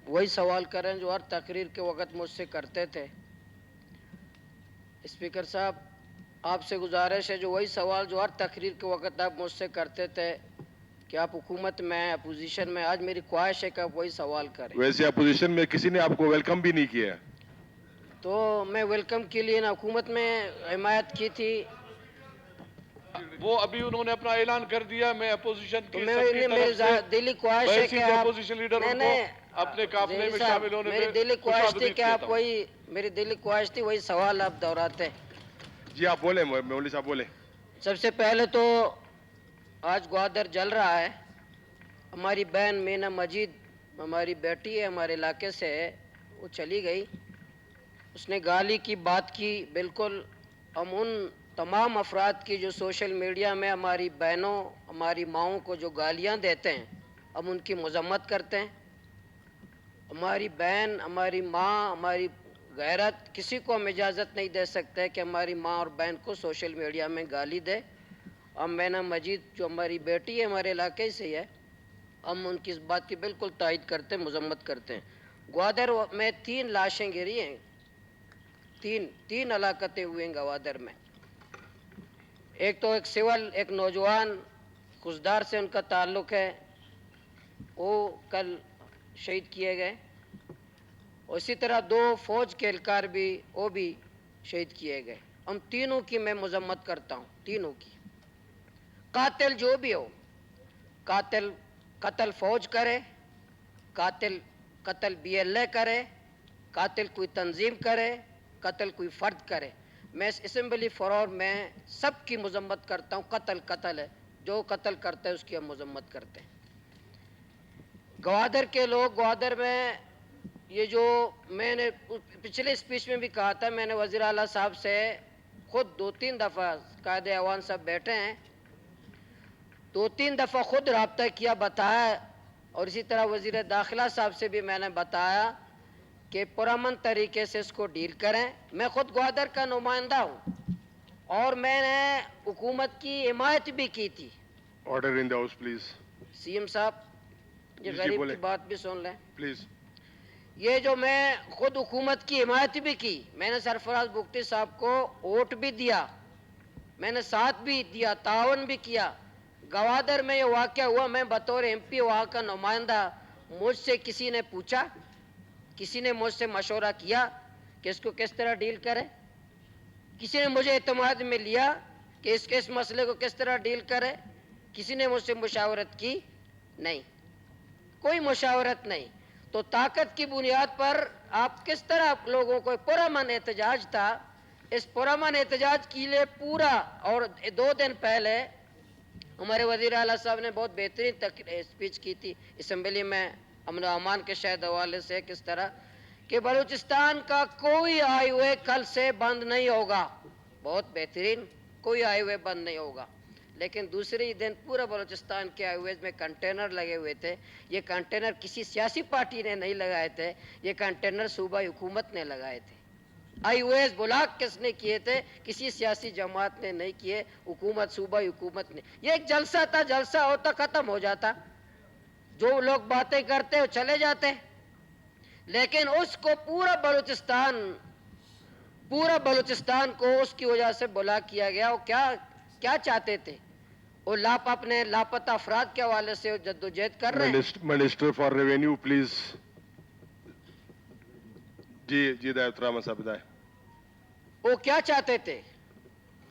وہی سوال کریں جو ہر تقریر کے وقت مجھ سے کرتے تھے. اسپیکر صاحب آپ سے گزارش ہے جو وہی سوال جو ہر تقریر کے وقت آپ مجھ سے کرتے تھے کہ آپ حکومت میں ہیں اپوزیشن میں, آج میری خواہش ہے کہ آپ وہی سوال کریں. ویسے اپوزیشن میں کسی نے آپ کو ویلکم بھی نہیں کیا. تو میں ویلکم کے لیے نا حکومت میں حمایت کی تھی. وہ ابھی انہوں نے اپنا اعلان کر دیا, میں اپوزیشن تو کی میں سب کی طرف سے میری دلی خواہش ہے کہ بحیثیت آپ اپوزیشن لیڈر ان کو نہیں اپنے قافلے ظہیری میں صاحب, شامل ہونے میری میں دلی خوش خواہش تھی آمدید کہ کہتا آپ ہوں. میری دلی خواہش تھی وہی سوال آپ دہراتے. جی آپ بولیں مولوی صاحب بولیں. سب سے پہلے تو آج گوادر جل رہا ہے. ہماری بہن مینا مجید ہماری بیٹی ہے, ہمارے علاقے سے ہے, وہ چلی گئی. اس نے گالی کی بات کی. بالکل ہم ان تمام افراد کی جو سوشل میڈیا میں ہماری بہنوں ہماری ماؤں کو جو گالیاں دیتے ہیں ہم ان کی مذمت کرتے ہیں. ہماری بہن ہماری ماں ہماری غیرت کسی کو ہم اجازت نہیں دے سکتے کہ ہماری ماں اور بہن کو سوشل میڈیا میں گالی دے. ہم مینا مجید جو ہماری بیٹی ہے ہمارے علاقے سے ہی ہے, ہم ان کی اس بات کی بالکل تائید کرتے ہیں, مذمت کرتے ہیں. گوادر میں 3 لاشیں گری ہیں, تین ہلاکتیں ہوئی ہیں گوادر میں. ایک تو ایک سول ایک نوجوان خزدار سے ان کا تعلق ہے, وہ کل شہید کیے گئے. اسی طرح 2 فوج کے اہلکار بھی وہ بھی شہید کیے گئے. ہم تینوں کی میں مذمت کرتا ہوں, تینوں کی. قاتل جو بھی ہو, قتل فوج کرے, قتل بی ایل اے کرے, قاتل کوئی تنظیم کرے, قتل کوئی فرد کرے, میں اس اسمبلی فلور میں سب کی مذمت کرتا ہوں. قتل ہے, جو قتل کرتا ہے اس کی ہم مذمت کرتے ہیں. گوادر کے لوگ گوادر میں یہ جو میں نے پچھلے اسپیچ میں بھی کہا تھا, میں نے وزیر اعلیٰ صاحب سے خود 2-3 دفعہ قائد اعوان صاحب بیٹھے ہیں, 2-3 دفعہ خود رابطہ کیا, بتایا. اور اسی طرح وزیر داخلہ صاحب سے بھی میں نے بتایا کہ پرامن طریقے سے اس کو ڈیل کریں. میں خود گوادر کا نمائندہ ہوں اور میں نے حکومت کی حمایت بھی کی تھی. Order in the house please. C M صاحب یہ جی غریب بولیں کی بات بھی سن لیں. پلیز. یہ جو میں خود حکومت کی حمایت بھی کی, میں نے سرفراز بگٹی صاحب کو ووٹ بھی دیا, میں نے ساتھ بھی دیا, تعاون بھی کیا. گوادر میں یہ واقعہ ہوا, میں بطور ایم پی وہاں کا نمائندہ, مجھ سے کسی نے پوچھا, کسی نے مجھ سے مشورہ کیا کہ اس کو کس طرح ڈیل کرے؟ کسی نے مجھے اعتماد میں لیا کہ اس مسئلے کو کس طرح ڈیل کرے؟ کسی نے مجھ سے مشاورت کی؟ نہیں, کوئی مشاورت نہیں. تو طاقت کی بنیاد پر آپ کس طرح لوگوں کو پرامن احتجاج تھا, اس پرامن احتجاج کے لیے پورا, اور 2 دن پہلے ہمارے وزیر اعلیٰ صاحب نے بہت بہترین اسپیچ کی تھی اسمبلی میں امن و امان کے شاید حوالے سے, کس طرح کہ بلوچستان کا کوئی ہائی وے کل سے بند نہیں ہوگا. بہت بہترین, کوئی ہائی وے بند نہیں ہوگا. لیکن دوسری دن پورا بلوچستان کے ہائی ویز میں کنٹینر لگے ہوئے تھے. یہ کنٹینر کسی سیاسی پارٹی نے نہیں لگائے تھے, یہ کنٹینر صوبائی حکومت نے لگائے تھے. ہائی ویز بلاک کس نے کیے تھے؟ کسی سیاسی جماعت نے نہیں کیے, حکومت صوبائی حکومت نے. یہ ایک جلسہ تھا, جلسہ ہوتا ختم ہو جاتا, جو لوگ باتیں کرتے وہ چلے جاتے. لیکن اس کو پورا بلوچستان کو اس کی وجہ سے بلا کیا گیا. وہ کیا چاہتے تھے؟ وہ اپنے لاپتہ افراد کے حوالے سے جدوجہد کر رہے ہیں. Minister for revenue please. جی دایت رحمان صاحب بتائیں. وہ کیا چاہتے تھے؟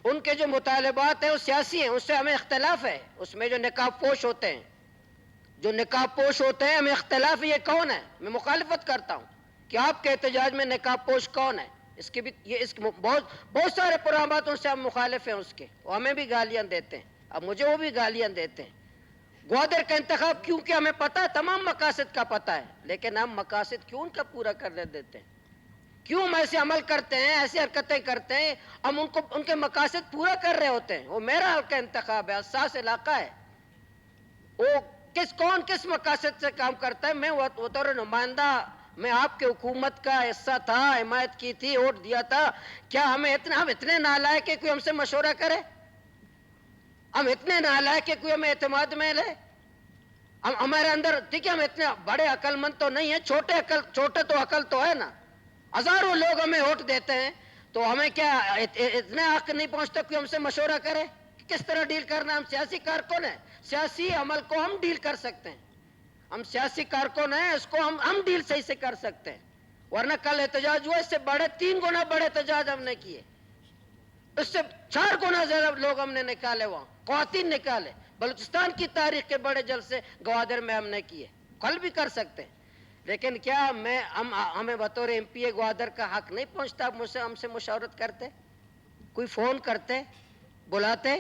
ان کے جو مطالبات ہیں وہ سیاسی ہیں, اس سے ہمیں اختلاف ہے. اس میں جو نقاب پوش ہوتے ہیں, ہمیں اختلاف ہے. یہ کون ہے؟ میں مخالفت کرتا ہوں کہ آپ کے احتجاج میں نقاب پوش کون ہے. اس کی بھی بہت سارے پروگرامات ان سے ہم مخالف ہیں اس کے, وہ ہمیں بھی گالیاں دیتے ہیں. اب مجھے وہ بھی گالیاں دیتے ہیں. گوادر کا انتخاب کیونکہ ہمیں پتہ ہے, تمام مقاصد کا پتہ ہے, لیکن ہم مقاصد کیوں ان کا پورا کرنے دیتے ہیں؟ کیوں ہم ایسے عمل کرتے ہیں, ایسی حرکتیں کرتے ہیں؟ ہم ان کے مقاصد پورا کر رہے ہوتے ہیں. وہ میرا حلقہ انتخاب ہے, حساس علاقہ ہے. وہ کون کس مقاصد سے کام کرتا ہے؟ میں بطور نمائندہ, میں آپ کے حکومت کا حصہ تھا, حمایت کی تھی, ووٹ دیا تھا. کیا ہم اتنے نالائق کہ کوئی ہم سے مشورہ کرے؟ ہم اتنے نالائق کہ کوئی ہمیں اعتماد میں لے؟ हमारे अंदर ठीक है, हम इतने बड़े अकलमंद तो नहीं है, छोटे तो अकल तो है ना। हजारों लोग हमें वोट देते हैं, तो हमें क्या इतने हक नहीं पहुंचता कि हमसे मशवरा करे कि किस तरह डील करना। हम सियासी कारकुन हैं, सियासी अमल को हम डील कर सकते हैं, हम सियासी कारकुन हैं, इसको हम डील सही से कर सकते हैं। वरना कल एहतजाज हुआ, इससे बड़े 3 गुना बड़े एहतजाज हमने किए, इससे 4 गुना ज्यादा लोग हमने निकाले, वहां ख्वातीन निकाले। बलूचिस्तान की तारीख के बड़े जलसे गवादर में हमने किए, कल भी कर सकते हैं। लेकिन क्या हमें बतौर एमपी ग्वादर का हक नहीं पहुंचता? मुझसे हमसे मुशावरत करते, कोई फोन करते, बुलाते,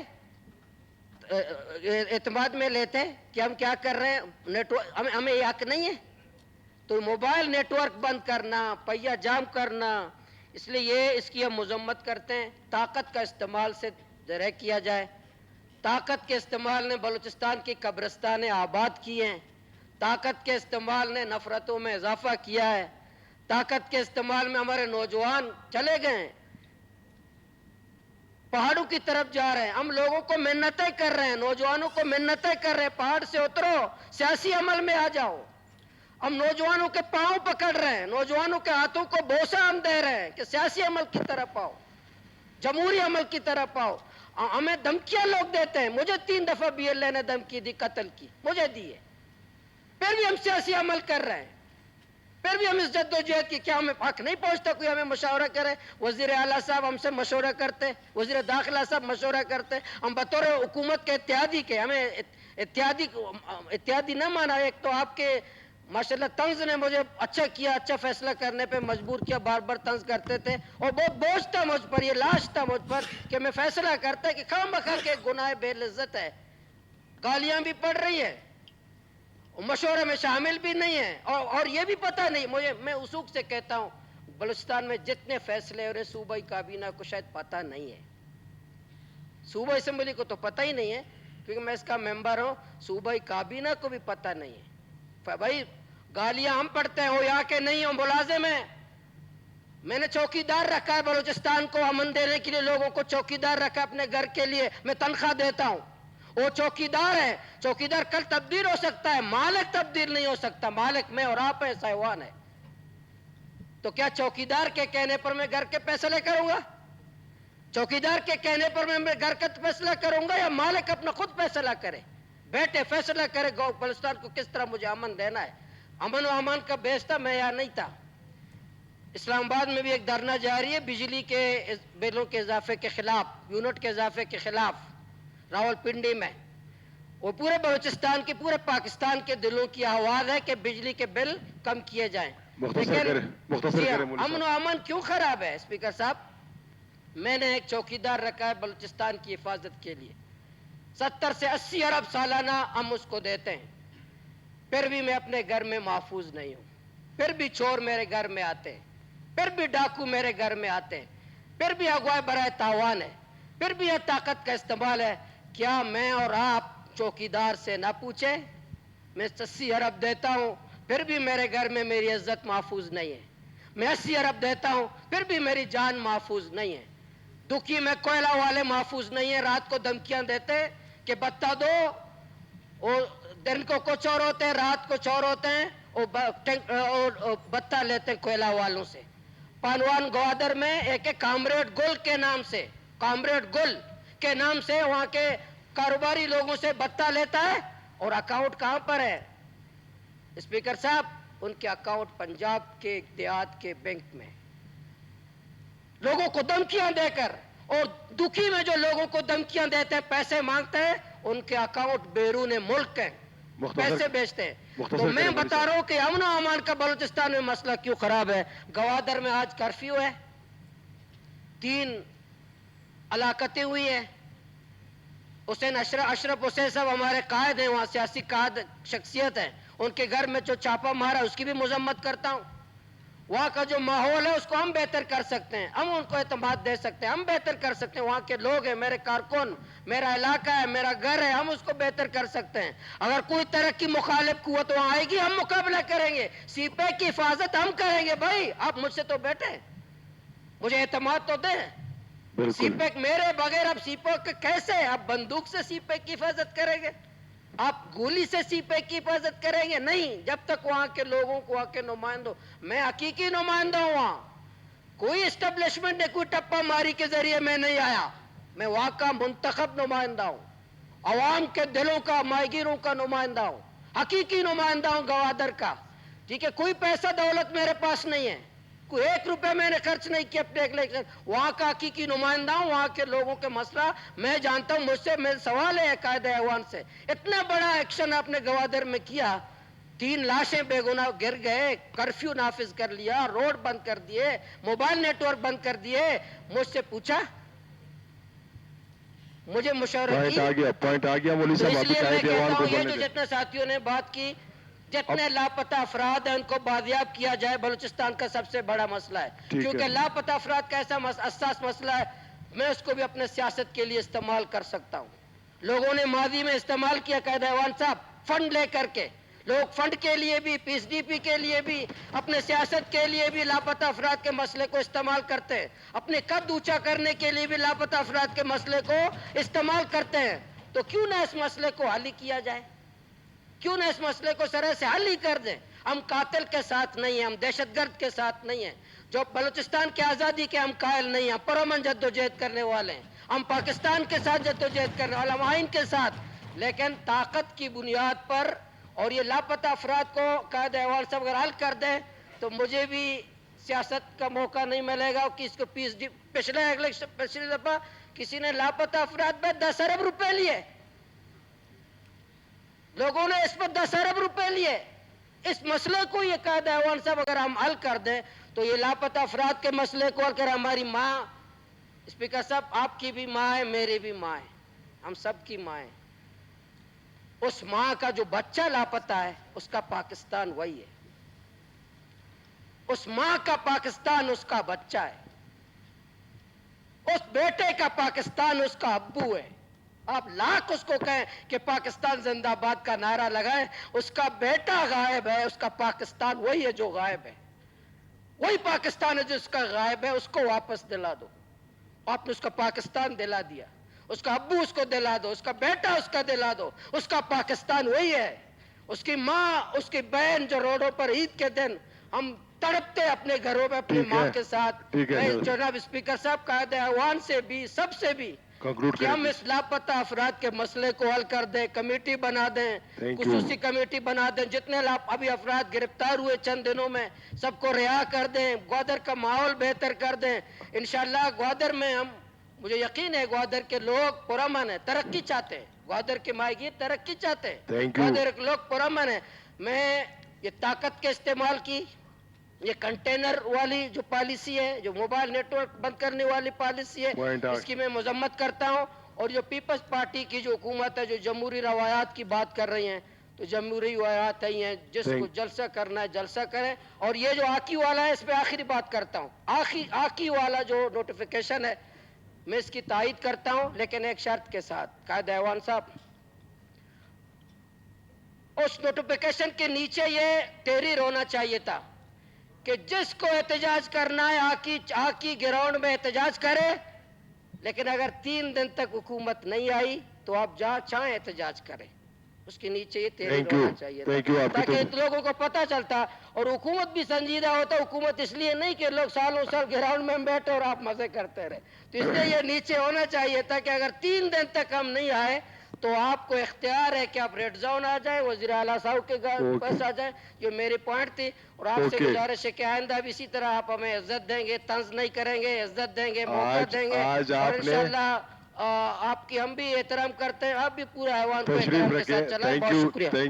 एतमाद में लेते कि हम क्या कर रहे हैं, नेटवर्क हमें ये हक नहीं है। तो मोबाइल नेटवर्क बंद करना, पहिया जाम करना, इसलिए इसकी हम मजम्मत करते हैं। ताकत का इस्तेमाल से जरा किया जाए। ताकत के इस्तेमाल ने बलूचिस्तान की कब्रिस्तानें आबाद की हैं, ताकत के इस्तेमाल ने नफरतों में इजाफा किया है, ताकत के इस्तेमाल में हमारे नौजवान चले गए हैं, पहाड़ों की तरफ जा रहे हैं। हम लोगों को मिन्नतें कर रहे हैं, नौजवानों को मिन्नतें कर रहे हैं, पहाड़ से उतरो, सियासी अमल में आ जाओ। हम नौजवानों के पांव पकड़ रहे हैं, नौजवानों के हाथों को बोसा हम दे रहे हैं कि सियासी अमल की तरफ आओ, जमहूरी अमल की तरफ आओ। हमें धमकियां लोग देते हैं, मुझे 3 दफा BLA ने धमकी दी, कत्ल की, मुझे दी है, फिर भी हम सियासी अमल कर रहे हैं, फिर भी हम इस जद्दोजहद की, क्या हमें हक नहीं पहुंचता कोई हमें मशवरा करे? वजीर आला साहब हमसे मशवरा करते, वजीर दाखिला साहब मशवरा करते, हम बतौर हुकूमत के इत्यादी के, हमें इत्यादी न माना। एक तो आपके माशाल्लाह तंज ने मुझे अच्छा किया, अच्छा फैसला करने पे मजबूर किया, बार बार तंज करते थे और बहुत बोझ था मुझ पर, ये लाश था मुझ पर कि मैं फैसला करता कि खामखा के गुनाह बेइज्जत है, गालियां भी पड़ रही है, मशवरे में शामिल भी नहीं है, और ये भी पता नहीं मुझे, मैं उसूक से कहता हूँ, बलूचिस्तान में जितने फैसले हो रहे सूबाई काबीना को शायद पता नहीं है, सूबाई असम्बली को तो पता ही नहीं है क्योंकि मैं इसका मेंबर हूँ, सूबाई काबीना को भी पता नहीं है। भाई गालियां हम पढ़ते हो या के नहीं हो, मुलाजिम है, मैंने चौकीदार रखा है बलूचिस्तान को अमन देने के लिए, लोगों को चौकीदार रखा है अपने घर के लिए, मैं तनख्वाह देता हूं, वो चौकीदार है। चौकीदार कल तब्दील हो सकता है, मालिक तब्दील नहीं हो सकता, मालिक मैं और आप है, साहिवान है। तो क्या चौकीदार के कहने पर मैं घर के फैसले करूंगा? चौकीदार के कहने पर मैं घर का फैसला करूंगा या मालिक अपना खुद फैसला करे, बैठे फैसला करे बलूचिस्तान को किस तरह मुझे अमन देना है? अमन व अमान का बेस था, मैं यहाँ नहीं था। इस्लामाबाद में भी एक धरना जारी है बिजली के बिलों के इजाफे के खिलाफ, यूनिट के इजाफे के खिलाफ, रावलपिंडी में। वो पूरे बलूचिस्तान की, पूरे पाकिस्तान के दिलों की आवाज है कि बिजली के बिल कम किए जाएं। अमन व अमन क्यों खराब है स्पीकर साहब? मैंने एक चौकीदार रखा है बलूचिस्तान की हिफाजत के लिए, 70 से 80 अरब सालाना हम उसको देते हैं, फिर भी मैं अपने घर में महफूज नहीं हूं, फिर भी चोर मेरे घर में आते हैं, फिर भी डाकू मेरे घर में आते हैं, फिर भी अगवा बराए तावान है, फिर भी यह ताकत का इस्तेमाल है। क्या मैं और आप चौकीदार से ना पूछे? मैं 80 अरब देता हूं, फिर भी मेरे घर में मेरी इज्जत महफूज नहीं है। मैं 80 अरब देता हूं, फिर भी मेरी जान महफूज नहीं है। दुखी में कोयला वाले महफूज नहीं है, रात को धमकियां देते कि बत्ता दो, वो दिन को चोर होते हैं, रात को चोर होते हैं, और बत्ता लेते हैं कोयला वालों से। पानवान ग्वादर में एक कामरेड गुल के नाम से, कामरेड गुल के नाम से वहां के कारोबारी लोगों से बत्ता लेता है, और अकाउंट कहां पर है स्पीकर साहब? उनके अकाउंट पंजाब के देहात के बैंक में, लोगों को धमकियां देकर, और दुखी में जो लोगों को धमकियां देते हैं, पैसे मांगते हैं, उनके अकाउंट बैरून मुल्क है, पैसे बेचते हैं। तो मैं बता रहा हूं कि अमन और अमान का बलूचिस्तान में मसला क्यों खराब है। गवादर में आज कर्फ्यू है, 3 हलाकतें हुई है। हुसैन अशरफ हुसैन साहब हमारे कायद हैं, वहां सियासी कायद शख्सियत है, उनके घर में जो छापा मारा उसकी भी मजम्मत करता हूं। वहां का जो माहौल है उसको हम बेहतर कर सकते हैं, हम उनको एतमाद दे सकते हैं, हम बेहतर कर सकते हैं। वहां के लोग हैं, मेरे कारकुन, मेरा इलाका है, मेरा घर है, हम उसको बेहतर कर सकते हैं। अगर कोई तरह की मुखालिफ कुव्वत वहां आएगी, हम मुकाबला करेंगे, सीपे की हिफाजत हम करेंगे। भाई आप मुझसे तो बैठे, मुझे एतमाद तो दे। सीपे मेरे बगैर आप सीपो के कैसे, आप बंदूक से सीपे की हिफाजत करेंगे? आप गोली से सीपे की हिफाजत करेंगे? नहीं, जब तक वहां के लोगों को, वहां के नुमाइंदों, मैं हकीकी नुमाइंदा हूं वहां, कोई एस्टेब्लिशमेंट ने कोई टप्पा मारी के जरिए मैं नहीं आया, मैं वहां का मुंतखब नुमाइंदा हूं, अवाम के दिलों का, माहिगीरों का नुमाइंदा हूं, हकीकी नुमाइंदा हूं गवादर का। ठीक है, कोई पैसा दौलत मेरे पास नहीं है, कोई 1 रुपया मैंने खर्च नहीं किया अपने इलेक्शन, वहां का हकीकी नुमाइंदा हूं, वहां के लोगों के मसला मैं जानता हूं। मुझसे मेरे सवाल है कायदे ऐवान से, इतना बड़ा एक्शन आपने गवादर में किया, 3 लाशें बेगुनाह गिर गए, कर्फ्यू नाफिज कर लिया, रोड बंद कर दिए, मोबाइल नेटवर्क बंद कर दिए, मुझसे पूछा, मुझे मुशवरा पॉइंट आ गया मौलवी तो साहब, इसलिए मैं आपकी कहता को हूँ ये बोलने जो दें। जितने साथियों ने बात की, जितने लापता अफराद हैं उनको बाजियाब किया जाए, बलूचिस्तान का सबसे बड़ा मसला है। ठीक क्योंकि है। लापता अफराद का ऐसा हसास मसला है, मैं उसको भी अपने सियासत के लिए इस्तेमाल कर सकता हूँ। लोगों ने माजी में इस्तेमाल किया कायदे ऐवान साहब, फंड लेकर के, लोग फंड के लिए भी, पीएसडीपी के लिए भी, अपने सियासत के लिए भी लापता अफराद के मसले को इस्तेमाल करते हैं, अपने कद ऊंचा करने के लिए भी लापता अफराद के मसले को इस्तेमाल करते हैं। तो क्यों ना इस मसले को हल ही किया जाए, क्यों ना इस मसले को सरह से हल ही कर दें। हम कातिल के साथ नहीं हैं, हम दहशतगर्द के साथ नहीं हैं, जो बलूचिस्तान की आज़ादी के हम कायल नहीं हैं, पुरअमन जद्दोजहद करने वाले हैं, हम पाकिस्तान के साथ जद्दोजहद करने वाले, हम आइन के साथ, लेकिन ताकत की बुनियाद पर। और ये लापता अफराद को कायदे ऐवान साहब अगर हल कर दें तो मुझे भी सियासत का मौका नहीं मिलेगा कि इसको पिछली दफा किसी ने लापता अफराद पे 10 अरब रुपए लिए, लोगों ने इस पर 10 अरब रुपए लिए। इस मसले को ये कायदे ऐवान साहब अगर हम हल कर दें तो ये लापता अफराद के मसले को अगर हमारी माँ, स्पीकर साहब आपकी भी माँ है, मेरी भी माँ है, हम सब की माँ है, उस माँ का जो बच्चा लापता है उसका पाकिस्तान वही है, उस माँ का पाकिस्तान उसका बच्चा है, उस बेटे का पाकिस्तान उसका अब्बू है। आप लाख उसको कहें कि पाकिस्तान जिंदाबाद का नारा लगाए, उसका बेटा गायब है, उसका पाकिस्तान वही है जो गायब है, वही पाकिस्तान है जो उसका गायब है, उसको वापस दिला दो। आपने उसका पाकिस्तान दिला दिया, उसका अब्बू उसको दिला दो, उसका बेटा उसका दिला दो, उसका पाकिस्तान वही है। उसकी माँ, उसकी बहन जो रोडों पर ईद के दिन हम तड़पते अपने घरों में अपनी ठीक माँ है, के साथ। ठीक है, मैं जनाब स्पीकर साहब कायदे ऐवान से भी, सबसे भी कंक्लूड कि हम करें। इस लापता अफराद के मसले को हल कर दें, कमेटी बना दें, Thank you. खुसूसी कमेटी बना दें, जितने अभी अफराद गिरफ्तार हुए चंद दिनों में सबको रिहा कर दें, ग्वादर का माहौल बेहतर कर दें। इंशाल्लाह ग्वादर में हम, मुझे यकीन है ग्वादर के लोग पुरअमन है, तरक्की चाहते हैं, ग्वादर के माहिगीर तरक्की चाहते हैं, Thank you. ग्वादर के लोग पुरअमन है। मैं ये ताकत के इस्तेमाल की, ये कंटेनर वाली जो पॉलिसी है, जो मोबाइल नेटवर्क बंद करने वाली पॉलिसी है, Point out. इसकी मैं मजम्मत करता हूँ। और जो पीपल्स पार्टी की जो हुकूमत है, जो जमहूरी रवायात की बात कर रही हैं, तो जमहूरी रवायात है, हैं जिसको Thank- जलसा करना है जलसा करें। और ये जो आकी वाला है, इस पे आखिरी बात करता हूँ, आकी वाला जो नोटिफिकेशन है, मैं इसकी तायीद करता हूँ, लेकिन एक शर्त के साथ। कायदे ऐवान साहब, उस नोटिफिकेशन के नीचे ये तहरीर होना चाहिए था कि जिसको एहतजाज करना है आकी ग्राउंड में एहतजाज करे, लेकिन अगर 3 दिन तक हुकूमत नहीं आई तो आप जहां चाहें एहतजाज करें। उसके नीचे ये तहरीर Thank you. होना चाहिए था, Thank you. आपकी ताकि तो- लोगों को पता चलता और हुकूमत भी संजीदा होता। हुकूमत इसलिए नहीं कि लोग सालों साल ग्राउंड में बैठे और आप मजे करते रहे, तो इसलिए ये नीचे होना चाहिए था कि अगर 3 दिन तक हम नहीं आए तो आपको इख्तियार है कि आप रेड जोन आ जाए, वज़ीर आला साहब के पास आ जाए। जो मेरी पॉइंट थी, और आपसे Okay. गुजारिश है कि आइंदा भी इसी तरह आप हमें इज्जत देंगे, तंज नहीं करेंगे, इज्जत देंगे, मौका देंगे। आज और आपने- इंशाल्लाह आपकी हम भी एहतराम करते हैं, आप भी पूरा ऐवान को तशरीफ एहतराम के रखें। साथ चलाएं। थैंक बहुत यू, शुक्रिया। थैंक